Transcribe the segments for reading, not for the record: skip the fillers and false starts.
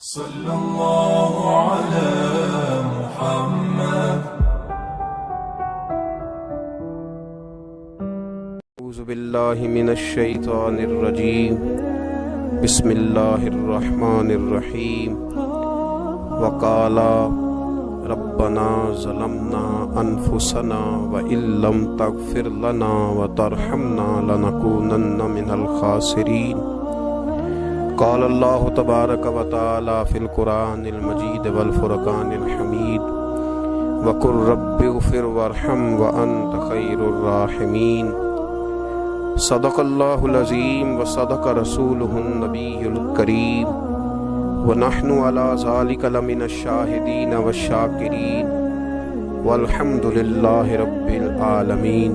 صلى الله على محمد. اعوذ باللہ من الشیطان الرجیم. بسم اللہ الرحمن الرحیم. وقال ربنا ظلمنا انفسنا وان لم تغفر لنا وترحمنا لنكونن من الخاسرین. قال اللہ تبارک و تعالی فی القرآن المجید والفرقان الحمید. وقل رب اغفر وارحم وانت خیر الراحمین. صدق اللہ العظیم وصدق رسولہ النبی الکریم. ونحن علی ذلک لمن الشاہدین والشاکرین والحمد للہ رب العالمین.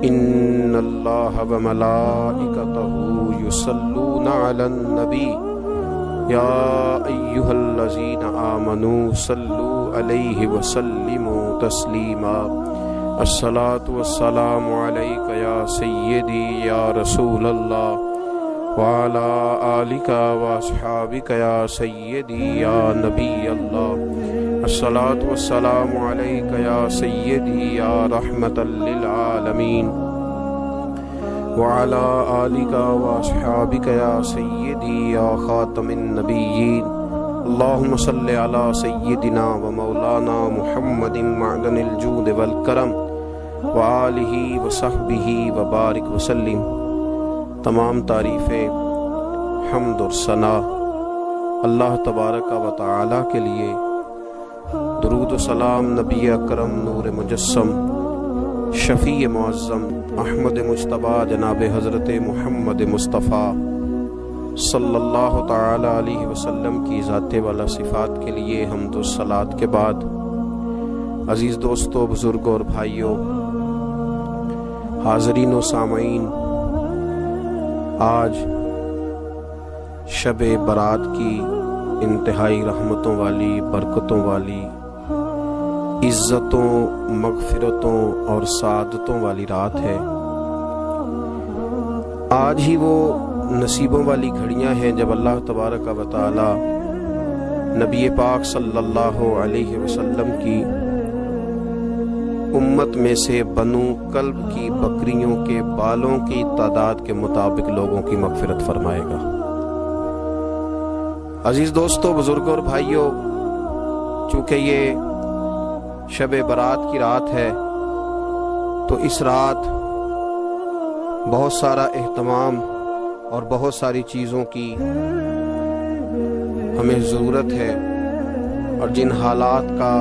ان اللہ وملائکتہ یصلون علی النبی یا ایہا الذین آمنوا صلوا علیہ وسلموا تسلیما. الصلاۃ والسلام علیک یا سیدی یا رسول اللہ وعلی آلک واصحابک یا سیدی یا نبی اللہ. الصلاۃ والسلام علیک یا سیدی یا رحمۃ للعالمین وعلی آلک واصحابک یا سیدی یا خاتم النبیین. اللہم صلی علی سیدنا و مولانا محمد معدن الجود والکرم وآلہ وصحبہ وبارک وسلم. تمام تعریفیں، حمد اور ثنا اللہ تبارک و تعالی کے لیے. درود و سلام نبی اکرم نور مجسم شفیع معظم احمد مجتبیٰ جناب حضرت محمد مصطفیٰ صلی اللہ تعالی علیہ وسلم کی ذات والا صفات کے لیے حمد و صلات کے بعد، عزیز دوستو، بزرگوں اور بھائیوں، حاضرین و سامعین، آج شب برات کی انتہائی رحمتوں والی، برکتوں والی، عزتوں، مغفرتوں اور سعادتوں والی رات ہے. آج ہی وہ نصیبوں والی گھڑیاں ہیں جب اللہ تبارک و تعالی نبی پاک صلی اللہ علیہ وسلم کی امت میں سے بنو کلب کی بکریوں کے بالوں کی تعداد کے مطابق لوگوں کی مغفرت فرمائے گا. عزیز دوستو، بزرگوں اور بھائیوں، چونکہ یہ شب برات کی رات ہے تو اس رات بہت سارا اہتمام اور بہت ساری چیزوں کی ہمیں ضرورت ہے، اور جن حالات کا،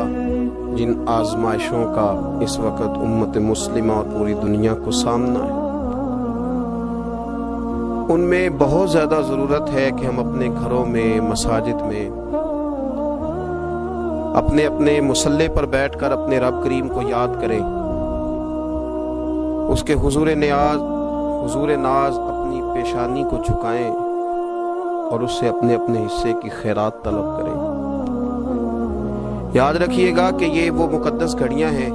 جن آزمائشوں کا اس وقت امت مسلمہ اور پوری دنیا کو سامنا ہے، ان میں بہت زیادہ ضرورت ہے کہ ہم اپنے گھروں میں، مساجد میں، اپنے اپنے مصلی پر بیٹھ کر اپنے رب کریم کو یاد کریں، اس کے حضور ناز اپنی پیشانی کو جھکائیں اور اس سے اپنے اپنے حصے کی خیرات طلب کریں. یاد رکھیے گا کہ یہ وہ مقدس گھڑیاں ہیں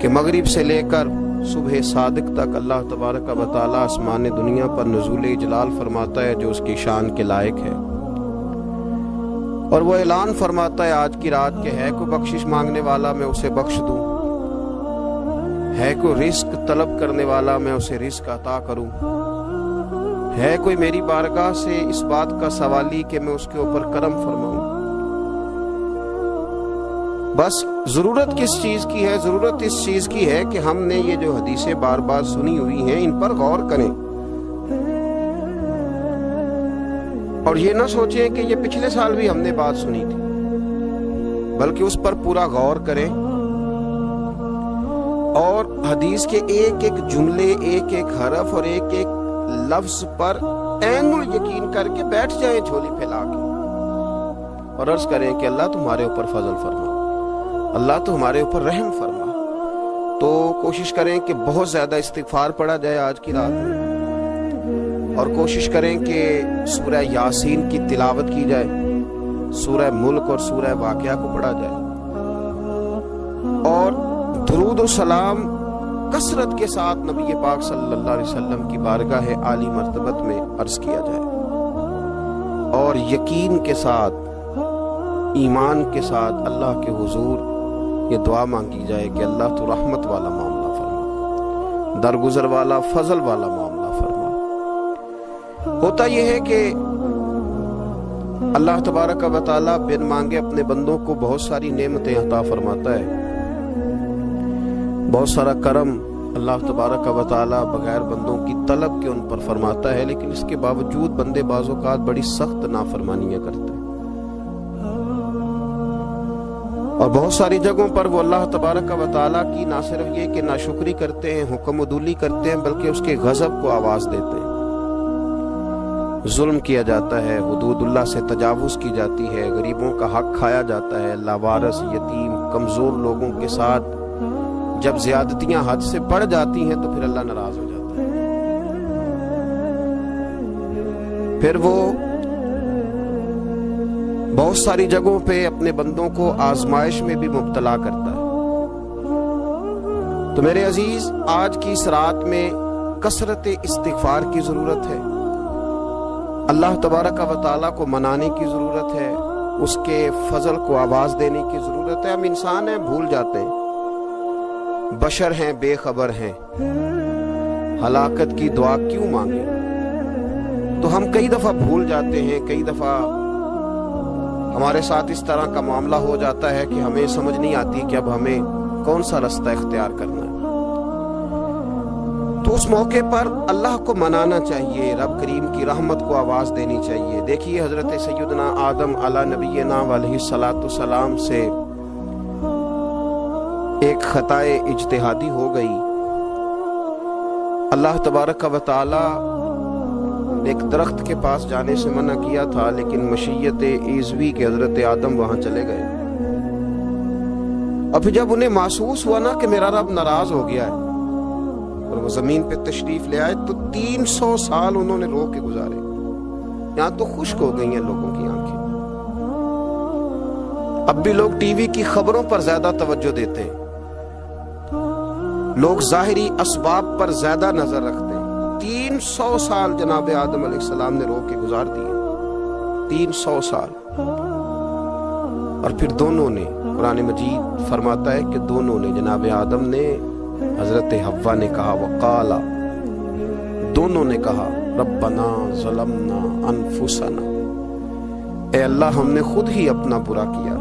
کہ مغرب سے لے کر صبح صادق تک اللہ تبارک و تعالی آسمان دنیا پر نزول جلال فرماتا ہے جو اس کی شان کے لائق ہے، اور وہ اعلان فرماتا ہے آج کی رات کہ ہے کوئی بخشش مانگنے والا میں اسے بخش دوں، ہے کوئی رزق طلب کرنے والا میں اسے رزق عطا کروں، ہے کوئی میری بارگاہ سے اس بات کا سوالی کہ میں اس کے اوپر کرم فرماؤں. بس ضرورت کس چیز کی ہے؟ ضرورت اس چیز کی ہے کہ ہم نے یہ جو حدیثیں بار بار سنی ہوئی ہیں ان پر غور کریں، اور یہ نہ سوچیں کہ یہ پچھلے سال بھی ہم نے بات سنی تھی، بلکہ اس پر پورا غور کریں اور حدیث کے ایک ایک جملے، ایک ایک حرف اور ایک ایک لفظ پر عین یقین کر کے بیٹھ جائیں جھولی پھیلا کے، اور عرض کریں کہ اللہ تمہارے اوپر فضل فرما، اللہ تو ہمارے اوپر رحم فرما. تو کوشش کریں کہ بہت زیادہ استغفار پڑھا جائے آج کی رات میں، اور کوشش کریں کہ سورہ یاسین کی تلاوت کی جائے، سورہ ملک اور سورہ واقعہ کو پڑھا جائے، اور درود و سلام کثرت کے ساتھ نبی پاک صلی اللہ علیہ وسلم کی بارگاہ عالی مرتبت میں عرض کیا جائے. اور یقین کے ساتھ، ایمان کے ساتھ اللہ کے حضور یہ دعا مانگی جائے کہ اللہ تو رحمت والا معاملہ فرما، درگزر والا، فضل والا معاملہ فرما۔ ہوتا یہ ہے کہ اللہ تبارک و تعالی بن مانگے اپنے بندوں کو بہت ساری نعمتیں عطا فرماتا ہے، بہت سارا کرم اللہ تبارک و تعالی بغیر بندوں کی طلب کے ان پر فرماتا ہے، لیکن اس کے باوجود بندے بعض اوقات بڑی سخت نافرمانیاں کرتے ہیں، اور بہت ساری جگہوں پر وہ اللہ تبارک و تعالی کی نہ صرف یہ کہ ناشکری کرتے ہیں، حکم عدولی کرتے ہیں، بلکہ اس کے غضب کو آواز دیتے ہیں۔ ظلم کیا جاتا ہے، حدود اللہ سے تجاوز کی جاتی ہے، غریبوں کا حق کھایا جاتا ہے، لاوارث، یتیم، کمزور لوگوں کے ساتھ جب زیادتیاں حد سے بڑھ جاتی ہیں تو پھر اللہ ناراض ہو جاتا ہے، پھر وہ بہت ساری جگہوں پہ اپنے بندوں کو آزمائش میں بھی مبتلا کرتا ہے۔ تو میرے عزیز، آج کی اس رات میں کثرت استغفار کی ضرورت ہے، اللہ تبارک و تعالیٰ کو منانے کی ضرورت ہے، اس کے فضل کو آواز دینے کی ضرورت ہے۔ ہم انسان ہیں، بھول جاتے ہیں، بشر ہیں، بے خبر ہیں، ہلاکت کی دعا کیوں مانگیں؟ تو ہم کئی دفعہ بھول جاتے ہیں، کئی دفعہ ہمارے ساتھ اس طرح کا معاملہ ہو جاتا ہے کہ ہمیں سمجھ نہیں آتی کہ اب ہمیں کون سا رستہ اختیار کرنا ہے۔ تو اس موقع پر اللہ کو منانا چاہیے، رب کریم کی رحمت کو آواز دینی چاہیے۔ دیکھیے حضرت سیدنا آدم علی نبینا علیہ الصلاۃ والسلام سے ایک خطائے اجتہادی ہو گئی، اللہ تبارک و تعالی نے ایک درخت کے پاس جانے سے منع کیا تھا، لیکن مشیت ایزوی کے حضرت آدم وہاں چلے گئے، اور پھر جب انہیں محسوس ہوا نا کہ میرا رب ناراض ہو گیا ہے اور وہ زمین پہ تشریف لے آئے، تو 300 سال انہوں نے رو کے گزارے، یہاں تو خشک ہو گئی ہیں لوگوں کی آنکھیں۔ اب بھی لوگ ٹی وی کی خبروں پر زیادہ توجہ دیتے ہیں، لوگ ظاہری اسباب پر زیادہ نظر رکھتے ہیں۔ 300 سال جناب آدم علیہ السلام نے رو کے گزار دیے، 300 سال، اور پھر دونوں نے، قرآن مجید فرماتا ہے کہ دونوں نے، جناب آدم نے، حضرت حوا نے کہا، وقالا، دونوں نے کہا، ربنا ظلمنا انفسنا، اے اللہ ہم نے خود ہی اپنا برا کیا،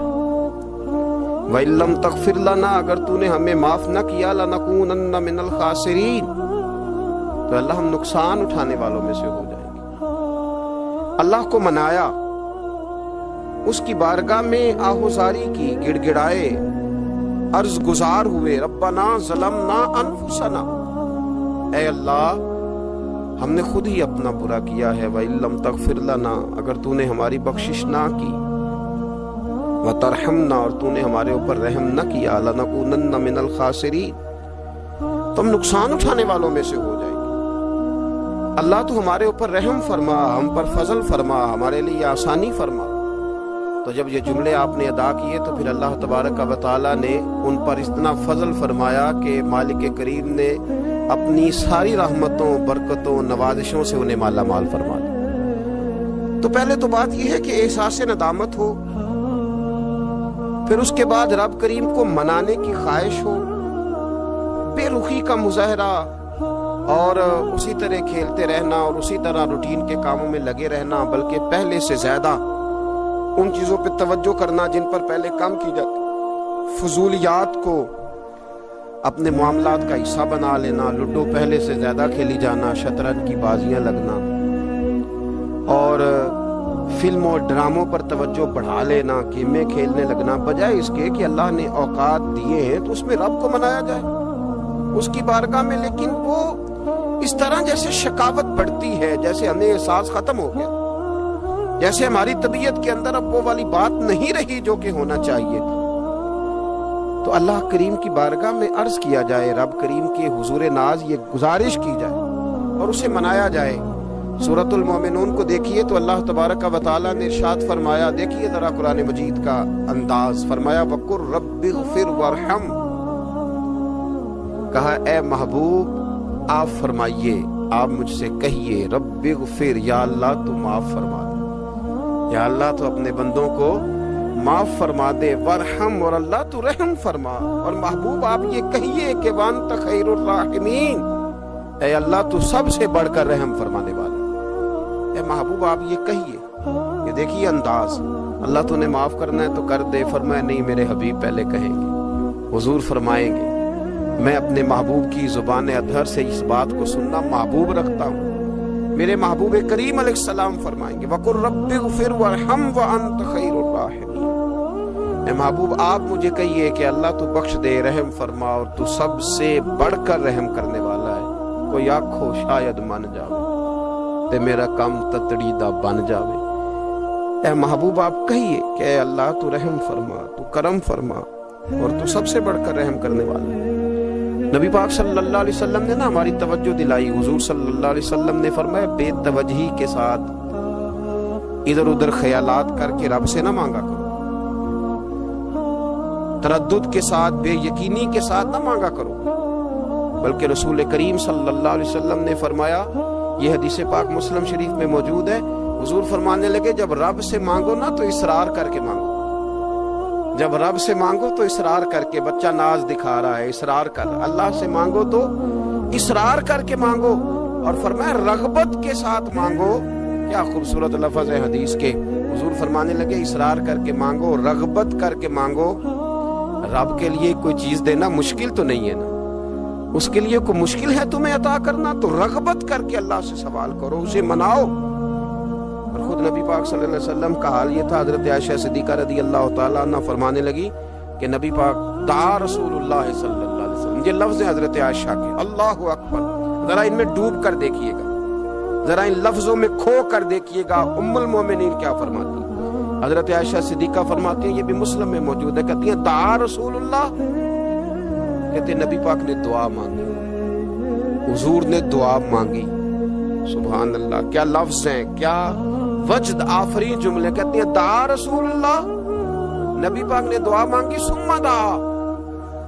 وَإِن لَّمْ تَغْفِرْ لَنَا، اگر تو نے ہمیں معاف نہ کیا، لَنَكُونَنَّ مِنَ الْخَاسِرِينَ، تو اللہ ہم نقصان اٹھانے والوں میں سے ہو جائیں گے۔ اللہ کو منایا، اس کی بارگاہ میں آہوزاری کی، گڑ گڑائے، عرض گزار ہوئے، ربنا ظلمنا انفسنا، اے اللہ ہم نے خود ہی اپنا برا کیا ہے، وَإِن لَّمْ تَغْفِرْ لَنَا، اگر تو نے ہماری بخشش نہ کی، وَتَرْحَمْنَا، اور تو نے ہمارے اوپر رحم نہ کیا، لَنَكُونَنَّ مِنَ الْخَاسِرِينَ، تو ہم نقصان اٹھانے والوں میں سے ہو جائیں گے۔ اللہ تو ہمارے اوپر رحم فرما، ہم پر فضل فرما، ہمارے لیے آسانی فرما۔ تو جب یہ جملے آپ نے ادا کیے تو پھر اللہ تبارک و تعالیٰ نے ان پر اتنا فضل فرمایا کہ مالک کریم نے اپنی ساری رحمتوں، برکتوں، نوازشوں سے انہیں مالا مال فرما دیا۔ تو پہلے تو بات یہ ہے کہ احساس ندامت ہو، پھر اس کے بعد رب کریم کو منانے کی خواہش ہو، بے رخی کا مظاہرہ، اور اسی طرح کھیلتے رہنا اور اسی طرح روٹین کے کاموں میں لگے رہنا، بلکہ پہلے سے زیادہ ان چیزوں پہ توجہ کرنا جن پر پہلے کام کی جاتی، فضولیات کو اپنے معاملات کا حصہ بنا لینا، لوڈو پہلے سے زیادہ کھیلی جانا، شطرنج کی بازیاں لگنا، اور فلموں اور ڈراموں پر توجہ بڑھا لینا، گیمیں کھیلنے لگنا، بجائے اس کے کہ اللہ نے اوقات دیے ہیں تو اس میں رب کو منایا جائے اس کی بارگاہ میں۔ لیکن وہ اس طرح جیسے شکاوت بڑھتی ہے، جیسے ہمیں احساس ختم ہو گیا، جیسے ہماری طبیعت کے اندر اب وہ والی بات نہیں رہی جو کہ ہونا چاہیے تھی۔ تو اللہ کریم کی بارگاہ میں عرض کیا جائے، رب کریم کے حضور ناز یہ گزارش کی جائے اور اسے منایا جائے۔ سورۃ المومنون کو دیکھیے تو اللہ تبارک و تعالیٰ نے ارشاد فرمایا، دیکھیے ذرا قرآن مجید کا انداز، فرمایا وَقُلْ رَبِّ اغْفِرْ وَارْحَمْ، کہا اے محبوب آپ فرمائیے، آپ مجھ سے کہیے، رب اغفر، یا اللہ تو معاف فرما دے، یا اللہ تو اپنے بندوں کو معاف فرما دے، ورحم، اور اللہ تو رحم فرما۔ اور محبوب آپ یہ کہیے کہ وانت خیر الراحمین، اے اللہ تو سب سے بڑھ کر رحم فرمانے والا۔ اے محبوب آپ یہ کہیے۔ یہ دیکھیے انداز، اللہ تو نے معاف کرنا ہے تو کر دے، فرمایا نہیں میرے حبیب پہلے کہیں گے، حضور فرمائیں گے میں اپنے محبوب کی زبان اطہر سے اس بات کو سننا محبوب رکھتا ہوں۔ میرے محبوب کریم علیہ السلام فرمائیں گے وَقُلْ رَبِّ اغْفِرْ وَارْحَمْ وَأَنْتَ خَيْرُ الرَّاحِمِينَ۔ اے محبوب آپ مجھے کہیے کہ اللہ تو بخش دے، رحم فرما، اور تو سب سے بڑھ کر رحم کرنے والا ہے۔ کوئی آنکھو شاید من جاوے تے میرا کم تتڑی دا بن جاوے۔ اے محبوب آپ کہیے کہ اے اللہ تو رحم فرما، تو کرم فرما، اور تو سب سے بڑھ کر رحم کرنے والا ہے۔ نبی پاک صلی اللہ علیہ وسلم نے ہماری توجہ دلائی۔ حضور صلی اللہ علیہ وسلم نے فرمایا بے توجہی کے ساتھ ادھر ادھر خیالات کر کے رب سے نہ مانگا کرو، تردد کے ساتھ، بے یقینی کے ساتھ نہ مانگا کرو، بلکہ رسول کریم صلی اللہ علیہ وسلم نے فرمایا، یہ حدیث پاک مسلم شریف میں موجود ہے، حضور فرمانے لگے جب رب سے مانگو نا تو اصرار کر کے مانگو، جب رب سے مانگو تو اصرار کر کے، بچہ ناز دکھا رہا ہے اصرار کر، اللہ سے مانگو تو اصرار کر کے مانگو، اور فرمایا رغبت کے ساتھ مانگو۔ کیا خوبصورت لفظ ہے حدیث کے، حضور فرمانے لگے اصرار کر کے مانگو، رغبت کر کے مانگو۔ رب کے لیے کوئی چیز دینا مشکل تو نہیں ہے نا، اس کے لیے کوئی مشکل ہے تمہیں عطا کرنا، تو رغبت کر کے اللہ سے سوال کرو، اسے مناؤ۔ اور خود نبی پاک صلی اللہ علیہ وسلم کا حال یہ تھا، حضرت عائشہ صدیقہ رضی اللہ تعالیٰ عنہ فرمانے لگی کہ نبی پاک دعا رسول اللہ صلی اللہ علیہ وسلم، یہ لفظ ہیں حضرت عائشہ کے، اللہ اکبر، ذرا ان میں ڈوب کر دیکھیے گا، ذرا ان لفظوں میں کھو کر دیکھیے گا ام المومنین کیا فرماتی ہیں۔ حضرت عائشہ صدیقہ فرماتی ہیں، یہ بھی مسلم میں موجود ہے، کہتی ہیں دعا رسول اللہ، کہتے ہیں نبی پاک نے دعا مانگی، حضور نے دعا مانگی۔ سبحان اللہ، کیا لفظ ہیں، کیا وجد آفرین جملے، کہتی ہیں دعا رسول اللہ، نبی پاک نے دعا مانگی، ثم دعا،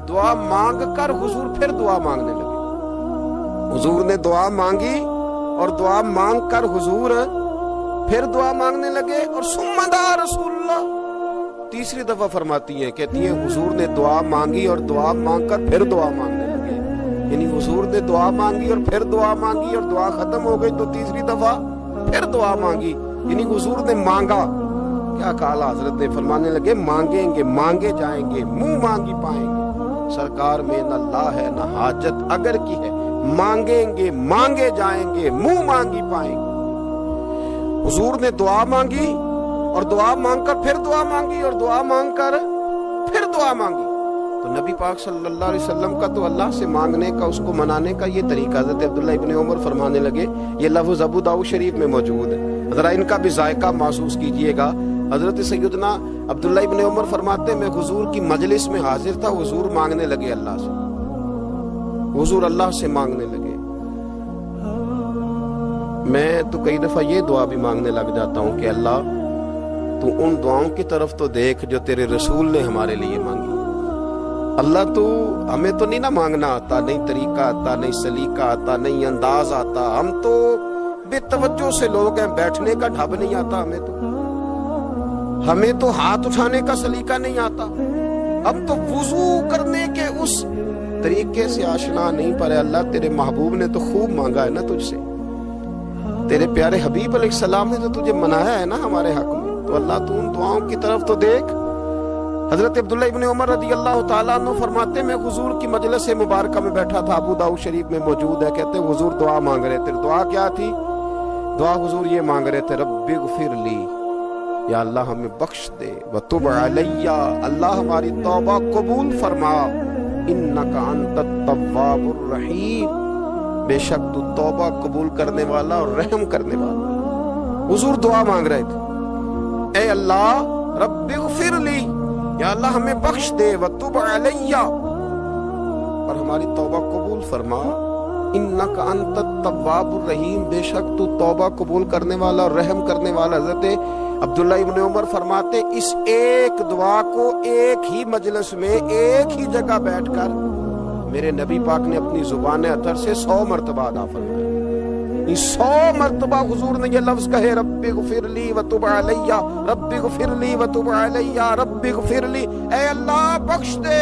دعا مانگ کر حضور پھر دعا مانگنے لگے، حضور نے دعا مانگی اور دعا مانگ کر حضور پھر دعا مانگنے لگے، اور ثم دعا رسول اللہ، تیسری دفعہ فرماتی ہیں، کہتی ہیں حضور نے دعا مانگی اور دعا مانگ کر پھر دعا مانگنے لگے، یعنی حضور نے دعا مانگی اور پھر دعا مانگی، اور دعا ختم ہو گئی تو تیسری دفعہ پھر دعا مانگی، یعنی حضور نے مانگا۔ کیا کہا حضرت نے، فرمانے لگے مانگیں گے مانگے جائیں گے، منہ مانگی پائیں گے، سرکار میں نہ لا ہے نہ حاجت اگر کی ہے، مانگیں گے مانگے جائیں گے، منہ مانگی پائیں گے۔ حضور نے دعا مانگی اور دعا مانگ کر پھر دعا مانگی، اور دعا مانگ کر پھر دعا مانگی، تو نبی پاک صلی اللہ علیہ وسلم کا تو اللہ سے مانگنے کا، اس کو منانے کا یہ طریقہ۔ حضرت عبداللہ ابن عمر فرمانے لگے، یہ لفظ ابو داؤد شریف میں موجود ہے، ذرا ان کا بھی ذائقہ محسوس کیجئے گا۔ حضرت سیدنا عبداللہ ابن عمر فرماتے ہیں میں حضور کی مجلس میں حاضر تھا، حضور مانگنے لگے اللہ سے، حضور اللہ سے مانگنے لگے۔ میں تو کئی دفعہ یہ دعا بھی مانگنے لگ جاتا ہوں کہ اللہ تو ان دعاؤں کی طرف تو دیکھ جو تیرے رسول نے ہمارے لیے مانگی۔ اللہ تو ہمیں تو نہیں نہ مانگنا آتا، نہیں طریقہ آتا، نہیں سلیقہ آتا، نہیں انداز آتا، ہم تو بے توجہ سے لوگ ہیں، بیٹھنے کا ڈھب نہیں آتا ہمیں تو ہاتھ اٹھانے کا سلیقہ نہیں آتا، ہم تو وضو کرنے کے اس طریقے سے آشنا نہیں، پر اللہ تیرے محبوب نے تو خوب مانگا ہے نا تجھ سے، تیرے پیارے حبیب علیہ السلام نے تو تجھے منایا ہے نا ہمارے حق میں، تو اللہ تو ان دعاؤں کی طرف تو دیکھ۔ حضرت عبداللہ ابن عمر رضی اللہ تعالیٰ عنہ فرماتے میں حضور کی مجلس مبارکہ میں بیٹھا تھا، ابو داؤد شریف میں موجود ہے، کہتے ہیں حضور دعا مانگ رہے تھے، دعا کیا تھی؟ دعا حضور یہ مانگ رہے تھے رب اغفر لی، یا اللہ ہمیں بخش دے، وتب علی، اللہ ہماری توبہ قبول فرما، انک انت التواب الرحیم، بے شک تو توبہ قبول کرنے والا اور رحم کرنے والا۔ حضور دعا مانگ رہے تھے، اے اللہ رب اغفر لی، یا اللہ ہمیں بخش دے، وتب علی، اور ہماری توبہ قبول فرما، انک انت التواب الرحیم، بے شک تو توبہ قبول کرنے والا اور رحم کرنے والا۔ حضرت عبداللہ ابن عمر فرماتے اس ایک دعا کو ایک ہی مجلس میں ایک ہی جگہ بیٹھ کر میرے نبی پاک نے اپنی زبان اطہر سے 100 مرتبہ ادا فرمایا، 100 مرتبہ حضور نے یہ لفظ کہے ربی غفر لی وتب علیہ، ربی غفر لی وتب علیہ، ربی غفر لی، اے اللہ بخش دے،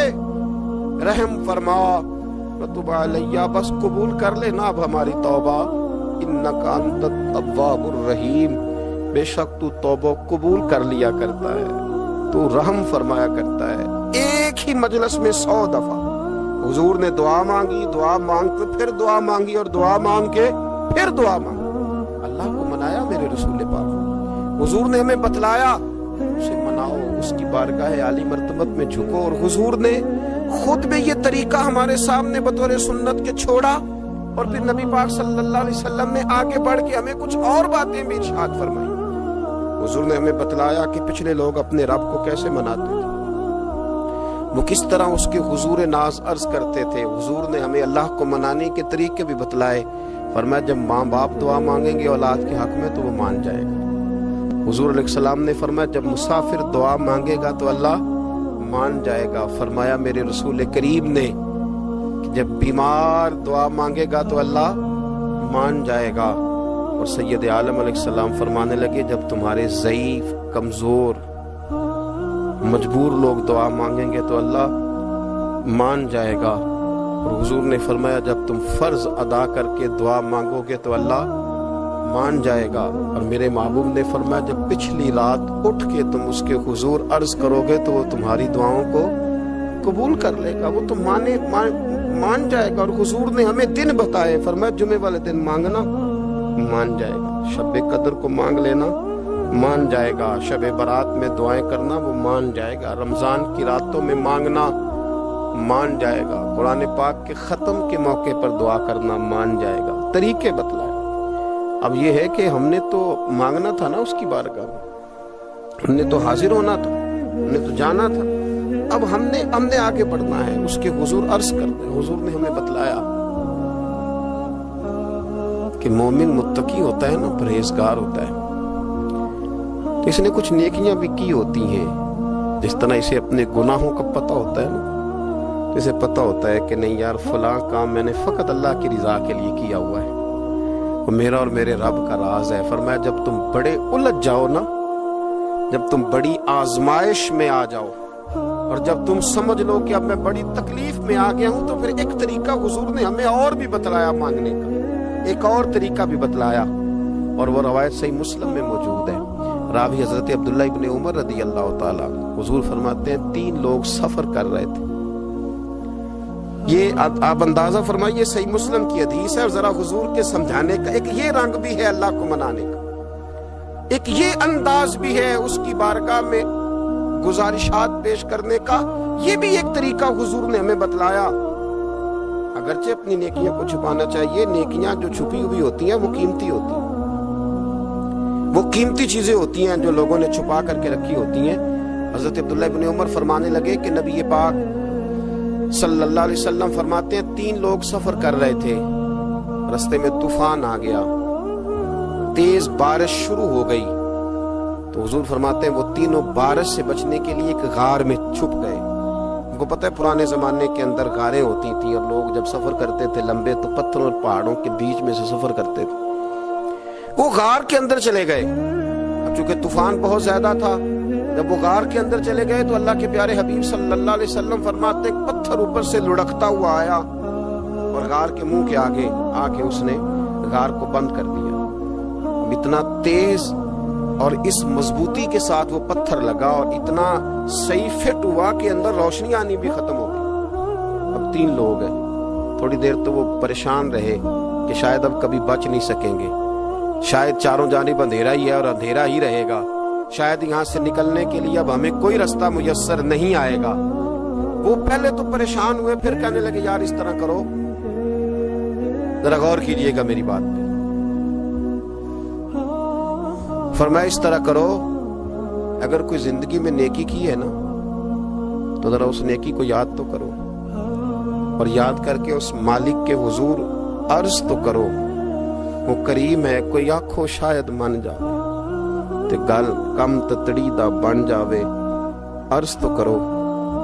رحم فرما، وتب علیہ، بس قبول کر لینا اب ہماری توبہ، انک انت التواب الرحیم، بے شک تو توبہ قبول کر لیا کرتا ہے، تو رحم فرمایا کرتا ہے۔ ایک ہی مجلس میں 100 دفعہ حضور نے دعا مانگی، دعا مانگ کے پھر دعا مانگی، اور دعا مانگ کے پھر دعا مانگی، اللہ کو منایا میرے رسول پاک، حضور نے ہمیں بتلایا اسے مناؤ، اس کی بارگاہ عالی مرتبت میں جھکو، اور حضور نے خود میں یہ طریقہ ہمارے سامنے بطور سنت کے چھوڑا، اور پھر نبی پاک صلی اللہ علیہ وسلم نے آگے بڑھ کے ہمیں کچھ اور باتیں بھی ارشاد فرمائی۔ حضور نے ہمیں بتلایا کہ پچھلے لوگ اپنے رب کو کیسے مناتے تھے، وہ کس طرح اس کے حضور ناز عرض کرتے تھے۔ حضور نے ہمیں اللہ کو منانے کے طریقے بھی بتلائے، فرمایا جب ماں باپ دعا مانگیں گے اولاد کے حق میں تو وہ مان جائے گا۔ حضور علیہ السلام نے فرمایا جب مسافر دعا مانگے گا تو اللہ مان جائے گا۔ فرمایا میرے رسول کریم نے کہ جب بیمار دعا مانگے گا تو اللہ مان جائے گا۔ اور سید عالم علیہ السلام فرمانے لگے جب تمہارے ضعیف، کمزور، مجبور لوگ دعا مانگیں گے تو اللہ مان جائے گا۔ اور حضور نے فرمایا جب تم فرض ادا کر کے دعا مانگو گے تو اللہ مان جائے گا۔ اور میرے محبوب نے فرمایا جب پچھلی رات اٹھ کے تم اس کے حضور عرض کرو گے تو وہ تمہاری دعاؤں کو قبول کر لے گا، وہ تو مان جائے گا۔ اور حضور نے ہمیں دن بتائے، فرمایا جمعے والے دن مانگنا مان جائے گا، شب قدر کو مانگ لینا مان جائے گا، شب برات میں دعائیں کرنا وہ مان جائے گا، رمضان کی راتوں میں مانگنا مان جائے گا، قرآن پاک کے ختم کے موقع پر دعا کرنا مان جائے گا۔ طریقے بتلائے۔ اب یہ ہے کہ ہم نے تو مانگنا تھا نا اس کی بارگاہ میں، ہم نے تو حاضر ہونا تھا، ہم نے تو جانا تھا، اب ہم نے آگے بڑھنا ہے، اس کے حضور عرض کرنا ہے۔ حضور نے ہمیں بتلایا کہ مومن متقی ہوتا ہے نا، پرہیزگار ہوتا ہے، تو اس نے کچھ نیکیاں بھی کی ہوتی ہیں، جس طرح اسے اپنے گناہوں کا پتہ ہوتا ہے نا، تو اسے پتہ ہوتا ہے کہ نہیں یار فلاں کام میں نے فقط اللہ کی رضا کے لیے کیا ہوا ہے، وہ میرا اور میرے رب کا راز ہے۔ فرمایا جب تم بڑے الجھ جاؤ نا، جب تم بڑی آزمائش میں آ جاؤ، اور جب تم سمجھ لو کہ اب میں بڑی تکلیف میں آ گیا ہوں، تو پھر ایک طریقہ حضور نے ہمیں اور بھی بتلایا مانگنے کا، ایک اور طریقہ بھی بتلایا، اور وہ روایت صحیح مسلم میں موجود ہے۔ راوی حضرت عبداللہ ابن عمر رضی اللہ تعالیٰ، حضور فرماتے ہیں 3 لوگ سفر کر رہے تھے، یہ آپ اندازہ فرمائیے صحیح مسلم کی حدیث ہے، اور ذرا حضور کے سمجھانے کا ایک یہ رنگ بھی ہے اللہ کو منانے کا، ایک یہ انداز بھی ہے اس کی بارگاہ میں گزارشات پیش کرنے کا، یہ بھی ایک طریقہ حضور نے ہمیں بتلایا۔ اگرچہ اپنی نیکیاں کو چھپانا چاہیے، نیکیاں جو چھپی ہوئی ہوتی ہیں وہ قیمتی ہوتی ہیں، وہ قیمتی چیزیں ہوتی ہیں جو لوگوں نے چھپا کر کے رکھی ہوتی ہیں۔ حضرت عبداللہ ابن عمر فرمانے لگے کہ نبی پاک صلی اللہ علیہ وسلم فرماتے ہیں 3 لوگ سفر کر رہے تھے، رستے میں طوفان آ گیا، تیز بارش شروع ہو گئی، تو حضور فرماتے ہیں وہ تینوں بارش سے بچنے کے لیے ایک غار میں چھپ گئے۔ ان کو پتہ ہے پرانے زمانے کے اندر غاریں ہوتی تھیں، اور لوگ جب سفر کرتے تھے لمبے تو پتھروں اور پہاڑوں کے بیچ میں سے سفر کرتے تھے، وہ غار کے اندر چلے گئے۔ اب چونکہ طوفان بہت زیادہ تھا، جب وہ غار کے اندر چلے گئے تو اللہ کے پیارے حبیب صلی اللہ علیہ وسلم فرماتے ہیں پتھر اوپر سے لڑکتا ہوا آیا اور غار کے منہ کے آگے آ کے اس نے غار کو بند کر دیا۔ اتنا تیز اور اس مضبوطی کے ساتھ وہ پتھر لگا، اور اتنا صحیح فٹ ہوا کہ اندر روشنی آنی بھی ختم ہو گئی۔ اب 3 لوگ ہیں، تھوڑی دیر تو وہ پریشان رہے کہ شاید اب کبھی بچ نہیں سکیں گے، شاید چاروں جانب اندھیرا ہی ہے اور اندھیرا ہی رہے گا، شاید یہاں سے نکلنے کے لیے اب ہمیں کوئی رستہ میسر نہیں آئے گا۔ وہ پہلے تو پریشان ہوئے، پھر کہنے لگے یار اس طرح کرو، ذرا غور کیجئے گا میری بات پہ۔ فرمایا اس طرح کرو، اگر کوئی زندگی میں نیکی کی ہے نا تو ذرا اس نیکی کو یاد تو کرو، اور یاد کر کے اس مالک کے حضور عرض تو کرو، وہ کریم ہے، کوئی آنکھوں شاید من جاوے تے گل کم تتڑی دا بن جاوے، عرض تو کرو۔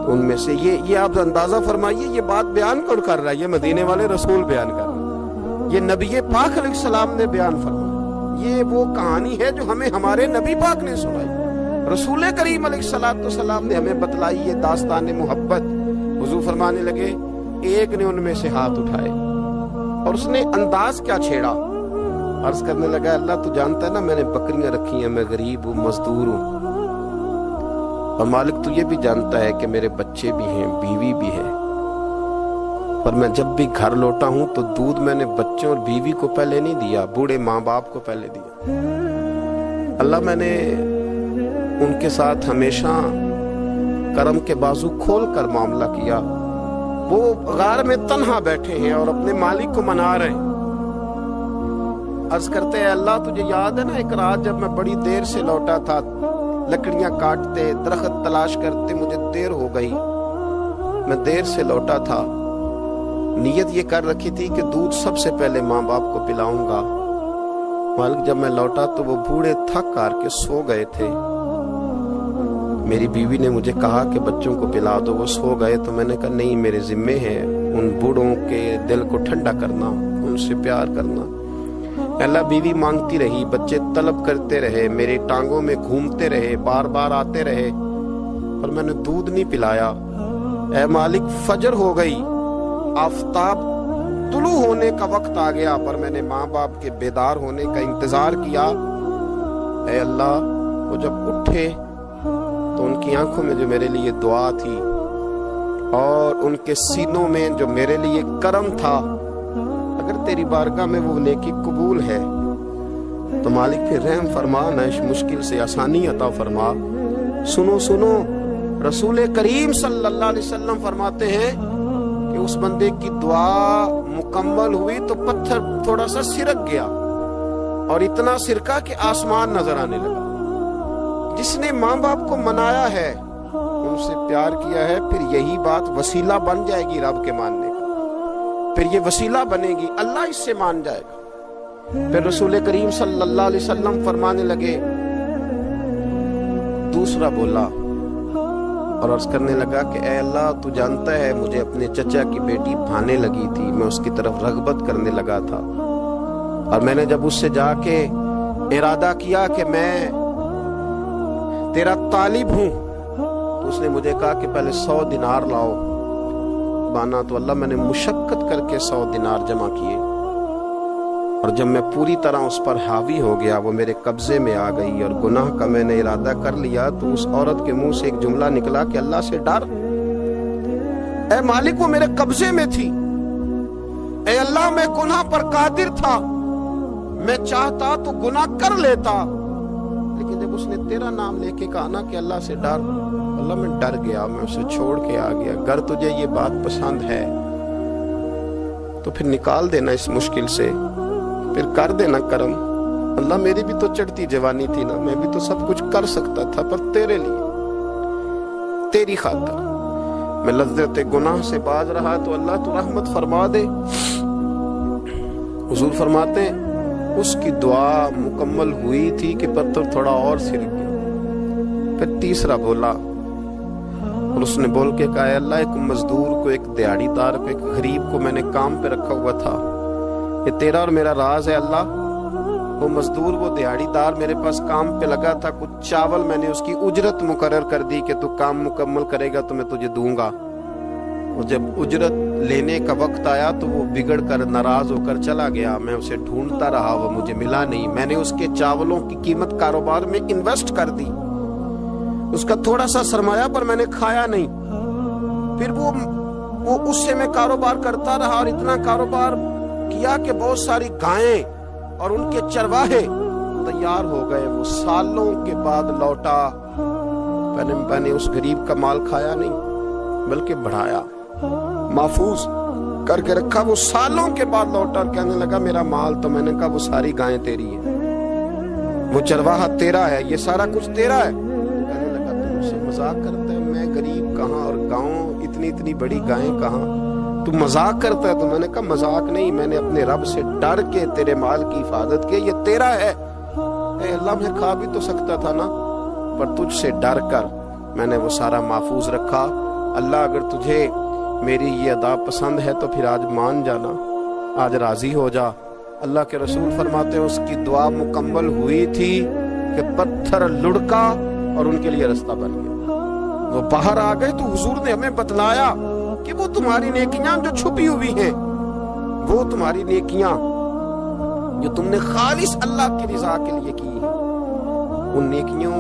تو ان میں سے یہ آپ اندازہ فرمائیے، یہ بات بیان کون کر رہا ہے؟ یہ مدینے والے رسول بیان کر رہا ہے، یہ نبی پاک علیہ السلام نے بیان فرمایا، یہ وہ کہانی ہے جو ہمیں ہمارے نبی پاک نے سنائی، رسول کریم علیہ السلام نے ہمیں بتلائی، یہ داستان محبت۔ حضور فرمانے لگے ایک نے ان میں سے ہاتھ اٹھائے اور اس نے انداز کیا چھیڑا، عرض کرنے لگا اللہ تو جانتا ہے نا میں نے بکریاں رکھی ہیں، میں غریب ہوں، مزدور ہوں، اور مالک تو یہ بھی جانتا ہے کہ میرے بچے بھی ہیں، بیوی بھی ہے، پر میں جب بھی گھر لوٹا ہوں تو دودھ میں نے بچوں اور بیوی کو پہلے نہیں دیا، بوڑھے ماں باپ کو پہلے دیا۔ اللہ میں نے ان کے ساتھ ہمیشہ کرم کے بازو کھول کر معاملہ کیا، وہ غار میں تنہا بیٹھے ہیں اور اپنے مالک کو منا رہے ہیں۔ عرض کرتے ہیں اللہ تجھے یاد ہے نا ایک رات جب میں بڑی دیر سے لوٹا تھا، لکڑیاں کاٹتے، درخت تلاش کرتے، مجھے دیر ہو گئی، میں دیر سے لوٹا تھا، نیت یہ کر رکھی تھی کہ دودھ سب سے پہلے ماں باپ کو پلاؤں گا، مالک جب میں لوٹا تو وہ بوڑھے تھک کر کے سو گئے تھے، میری بیوی نے مجھے کہا کہ بچوں کو پلا دو، وہ سو گئے، تو میں نے کہا نہیں میرے ذمے ہے ان بوڑھوں کے دل کو ٹھنڈا کرنا، ان سے پیار کرنا۔ اللہ بیوی مانگتی رہی، بچے طلب کرتے رہے، میری ٹانگوں میں گھومتے رہے، بار بار آتے رہے، پر میں نے دودھ نہیں پلایا۔ اے مالک فجر ہو گئی، آفتاب طلوع ہونے کا وقت آ گیا، پر میں نے ماں باپ کے بیدار ہونے کا انتظار کیا۔ اے اللہ وہ جب اٹھے تو ان کی آنکھوں میں جو میرے لیے دعا تھی اور ان کے سینوں میں جو میرے لیے کرم تھا، اگر تیری بارگاہ میں وہ نیکی قبول ہے تو مالک پھر رحم فرما، نہ اس مشکل سے آسانی عطا فرما۔ سنو سنو، رسول کریم صلی اللہ علیہ وسلم فرماتے ہیں کہ اس بندے کی دعا مکمل ہوئی تو پتھر تھوڑا سا سرک گیا اور اتنا سرکا کہ آسمان نظر آنے لگا۔ جس نے ماں باپ کو منایا ہے، ان سے پیار کیا ہے، پھر یہی بات وسیلہ بن جائے گی رب کے ماننے کا، پھر یہ وسیلہ بنے گی، اللہ اس سے مان جائے گا۔ پھر رسول کریم صلی اللہ علیہ وسلم فرمانے لگے، دوسرا بولا اور عرض کرنے لگا کہ اے اللہ تو جانتا ہے مجھے اپنے چچا کی بیٹی بھانے لگی تھی، میں اس کی طرف رغبت کرنے لگا تھا، اور میں نے جب اس سے جا کے ارادہ کیا کہ میں تیرا طالب ہوں، تو اس نے مجھے کہا کہ پہلے 100 دینار لاؤ بانا، تو اللہ میں نے مشقت کر کے 100 دینار جمع کیے، اور جب میں پوری طرح اس پر حاوی ہو گیا، وہ میرے قبضے میں آ گئی اور گناہ کا میں نے ارادہ کر لیا، تو اس عورت کے منہ سے ایک جملہ نکلا کہ اللہ سے ڈر۔ اے مالک وہ میرے قبضے میں تھی، اے اللہ میں گناہ پر قادر تھا، میں چاہتا تو گناہ کر لیتا، لیکن جب اس نے تیرا نام لے کے کہا نا کہ اللہ سے ڈر، اللہ میں ڈر گیا، میں اسے چھوڑ کے آ گیا۔ اگر تجھے یہ بات پسند ہے تو پھر نکال دینا اس مشکل سے، پھر کر دینا کرم۔ اللہ میری بھی تو چڑھتی جوانی تھی نا، میں بھی تو سب کچھ کر سکتا تھا، پر تیرے لیے، تیری خاطر میں لذت گناہ سے باز رہا، تو اللہ تو رحمت فرما دے۔ حضور فرماتے ہیں اس کی دعا مکمل ہوئی تھی کہ پتھر تھوڑا اور سرک گیا۔ پھر تیسرا بولا اور اس نے بول کے کہا اے اللہ ایک مزدور کو، ایک دیہڑی دار کو، ایک غریب کو میں نے کام پہ رکھا ہوا تھا، یہ تیرا اور میرا راز ہے اللہ۔ وہ مزدور، وہ دیہڑی دار میرے پاس کام پہ لگا تھا، کچھ چاول میں نے اس کی اجرت مقرر کر دی کہ تو کام مکمل کرے گا تو میں تجھے دوں گا، اور جب اجرت لینے کا وقت آیا تو وہ بگڑ کر ناراض ہو کر چلا گیا، میں اسے ڈھونڈتا رہا، وہ مجھے ملا نہیں، میں نے اس کے چاولوں کی قیمت کاروبار میں انویسٹ کر دی، اس کا تھوڑا سا سرمایہ پر میں نے کھایا نہیں، پھر وہ اس سے میں کاروبار کرتا رہا اور اتنا کاروبار کیا کہ بہت ساری گائیں اور ان کے چرواہے تیار ہو گئے، وہ سالوں کے بعد لوٹا، میں نے اس غریب کا مال کھایا نہیں بلکہ بڑھایا، محفوظ کر کے رکھا، وہ سالوں کے بعد لوٹا اور کہنے لگا میرا مال، تو میں نے کہا وہ ساری گائیں تیری ہیں، وہ چرواہا تیرا ہے، یہ سارا کچھ تیرا ہے۔ کہنے لگا تم مجھ سے مذاق کرتا ہے، میں غریب کہاں اور گاؤں اتنی بڑی گائیں کہاں، تو مذاق کرتا ہے؟ تو میں نے کہا مذاق نہیں، میں نے اپنے رب سے ڈر کے تیرے مال کی حفاظت کی، یہ تیرا ہے۔ اے اللہ میں کھا بھی تو سکتا تھا نا، پر تجھ سے ڈر کر میں نے وہ سارا محفوظ رکھا۔ اللہ اگر تجھے میری یہ ادا پسند ہے تو پھر آج مان جانا، آج راضی ہو جا، اللہ کے رسول فرماتے ہیں اس کی دعا مکمل ہوئی تھی کہ پتھر لڑکا اور ان کے لیے رستہ بن گیا. وہ باہر آ گئے تو حضور نے ہمیں بتلایا کہ وہ تمہاری نیکیاں جو چھپی ہوئی ہیں، وہ تمہاری نیکیاں جو تم نے خالص اللہ کی رضا کے لیے کی ہیں، ان نیکیوں،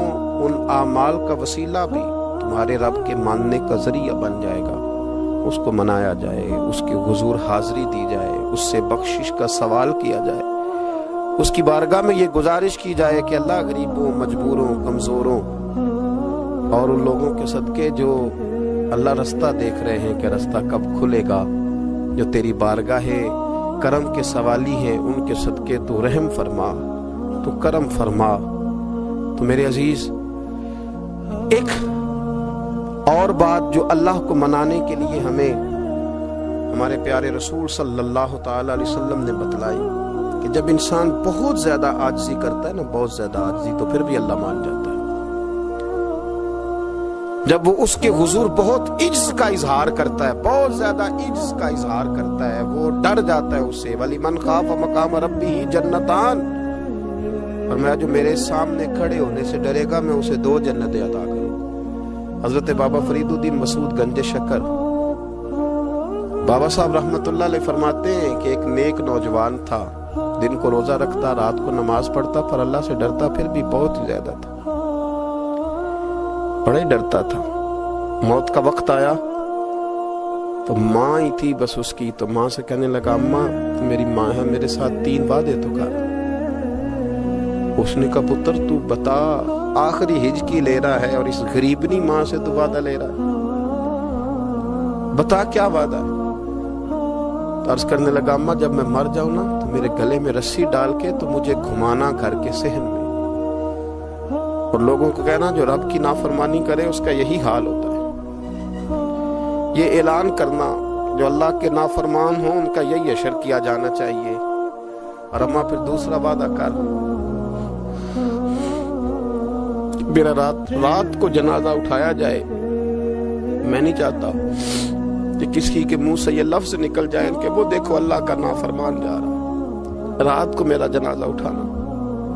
ان اعمال کا وسیلہ بھی تمہارے رب کے ماننے کا ذریعہ بن جائے گا. اس کو منایا جائے، اس کے حضور حاضری دی جائے، اس سے بخشش کا سوال کیا جائے، اس کی بارگاہ میں یہ گزارش کی جائے کہ اللہ غریبوں، مجبوروں، کمزوروں اور ان لوگوں کے صدقے جو اللہ رستہ دیکھ رہے ہیں کہ رستہ کب کھلے گا، جو تیری بارگاہ کرم کے سوالی ہیں، ان کے صدقے تو رحم فرما، تو کرم فرما. تو میرے عزیز، ایک اور بات جو اللہ کو منانے کے لیے ہمیں ہمارے پیارے رسول صلی اللہ تعالی علیہ وسلم نے بتلائی کہ جب انسان بہت زیادہ عاجزی کرتا ہے نا، بہت زیادہ عاجزی، تو پھر بھی اللہ مان جاتا ہے. جب وہ اس کے حضور بہت عجز کا اظہار کرتا ہے، بہت زیادہ عجز کا اظہار کرتا ہے، وہ ڈر جاتا ہے اس سے. وَلِمَنْ خَافَ مَقَامَ رَبِّهِ جَنَّتَانِ، اور میں جو میرے سامنے کھڑے ہونے سے ڈرے گا میں اسے 2 جنتیں عطا کروں. حضرت بابا فرید الدین مسعود گنج شکر بابا صاحب رحمت اللہ علیہ فرماتے ہیں کہ ایک نیک نوجوان تھا، دن کو روزہ رکھتا، رات کو نماز پڑھتا، پر اللہ سے ڈرتا پھر بھی بہت ہی زیادہ تھا، بڑا ہی ڈرتا تھا. موت کا وقت آیا تو ماں ہی تھی بس اس کی، تو ماں سے کہنے لگا اماں تو میری ماں ہے، میرے ساتھ 3 وعدے تو کر. اس نے کہا پتر تو بتا، آخری ہجکی لے رہا ہے اور اس غریبنی ماں سے تو وعدہ لے رہا ہے، بتا کیا وعدہ ہے. عرض کرنے لگا اماں جب میں مر جاؤں نا تو میرے گلے میں رسی ڈال کے تو مجھے گھمانا گھر کے صحن میں، اور لوگوں کو کہنا جو رب کی نافرمانی کرے اس کا یہی حال ہوتا ہے. یہ اعلان کرنا جو اللہ کے نافرمان ہوں ان کا یہی اشر کیا جانا چاہیے. اور اماں پھر دوسرا وعدہ کر، میرا رات کو جنازہ اٹھایا جائے، میں نہیں چاہتا کہ کسی کے منہ سے یہ لفظ نکل جائے کہ وہ دیکھو اللہ کا نافرمان جا رہا. رات کو میرا جنازہ اٹھانا.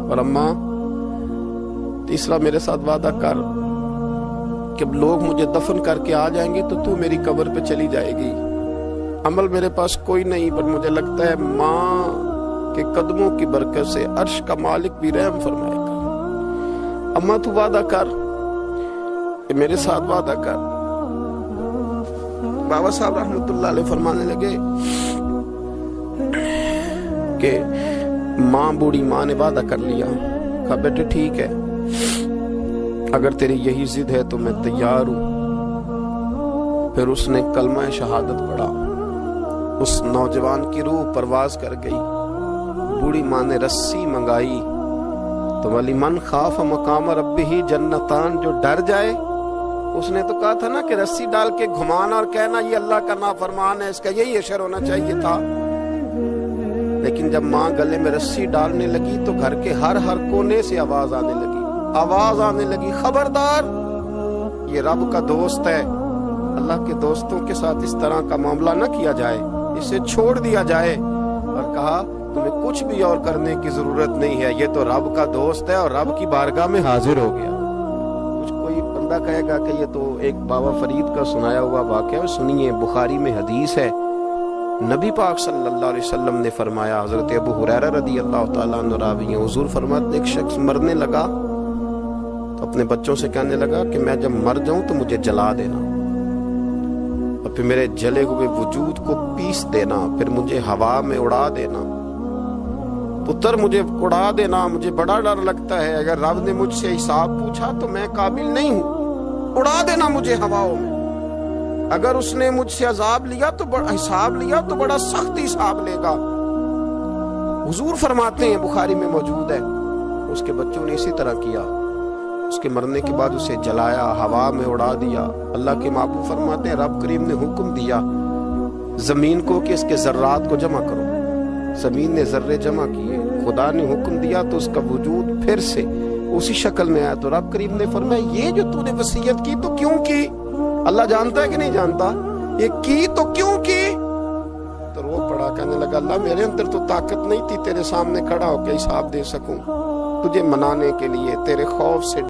اور اماں تیسرا میرے ساتھ وعدہ کر کہ لوگ مجھے دفن کر کے آ جائیں گے تو میری قبر پہ چلی جائے گی. عمل میرے پاس کوئی نہیں، پر مجھے لگتا ہے ماں کے قدموں کی برکت سے عرش کا مالک بھی رحم فرمائے گا. اماں تو وعدہ کر، میرے ساتھ وعدہ کر. بابا صاحب رحمت اللہ علیہ فرمانے لگے کہ ماں، بوڑھی ماں نے وعدہ کر لیا. کہا بیٹے ٹھیک ہے، اگر تیری یہی ضد ہے تو میں تیار ہوں. پھر اس نے کلمہ شہادت پڑھا، اس نوجوان کی روح پرواز کر گئی. بوڑھی ماں نے رسی منگائی تو وَلِمَنْ خَافَ مَقَامَ رَبِّهِ جَنَّتَانِ، جو ڈر جائے. اس نے تو کہا تھا نا کہ رسی ڈال کے گھمانا اور کہنا یہ اللہ کا نافرمان ہے، اس کا یہی اشر ہونا چاہیے تھا. لیکن جب ماں گلے میں رسی ڈالنے لگی تو گھر کے ہر کونے سے آواز آنے لگی خبردار، یہ رب کا دوست ہے، اللہ کے دوستوں کے ساتھ اس طرح کا معاملہ نہ کیا جائے، اسے چھوڑ دیا جائے. اور کہا تمہیں کچھ بھی اور کرنے کی ضرورت نہیں ہے، یہ تو رب کا دوست ہے اور رب کی بارگاہ میں حاضر ہو گیا. کچھ کوئی بندہ کہے گا کہ یہ تو ایک بابا فرید کا سنایا ہوا واقعہ ہے. سنیے، بخاری میں حدیث ہے، نبی پاک صلی اللہ علیہ وسلم نے فرمایا، حضرت ابو ہریرہ رضی اللہ تعالیٰ عنہ راوی ہیں، حضور فرماتے ایک شخص مرنے لگا تو اپنے بچوں سے کہنے لگا کہ میں جب مر جاؤں تو مجھے جلا دینا، اور پھر میرے جلے ہوئے وجود کو پیس دینا، پھر مجھے ہوا میں اڑا دینا. پتر مجھے اڑا دینا، مجھے بڑا ڈر لگتا ہے، اگر رب نے مجھ سے حساب پوچھا تو میں قابل نہیں ہوں، اڑا دینا مجھے ہواؤں میں. اگر اس نے مجھ سے عذاب لیا تو حساب لیا تو بڑا سخت حساب لے گا. حضور فرماتے ہیں، بخاری میں موجود ہے، اس کے بچوں نے اسی طرح کیا. اس کے مرنے کے بعد اسے جلایا، ہوا میں اڑا دیا. اللہ کے محبوب فرماتے ہیں رب کریم نے حکم دیا زمین کو کہ اس کے ذرات کو جمع کرو. زمین نے ذرے جمع کیے، خدا نے حکم دیا تو اس کا وجود پھر سے اسی شکل میں آیا. تو رب کریم نے فرمایا یہ جو تو نے وصیت کی تو کیوں کی؟ اللہ جانتا ہے کہ نہیں جانتا؟ یہ کی تو کیوں کی؟ تو رو پڑا کہنے لگا اللہ میرے اندر تو طاقت نہیں تھی تیرے سامنے کھڑا ہو کے حساب دے سکوں، تجھے منانے کے لیے، تیرے خوف سے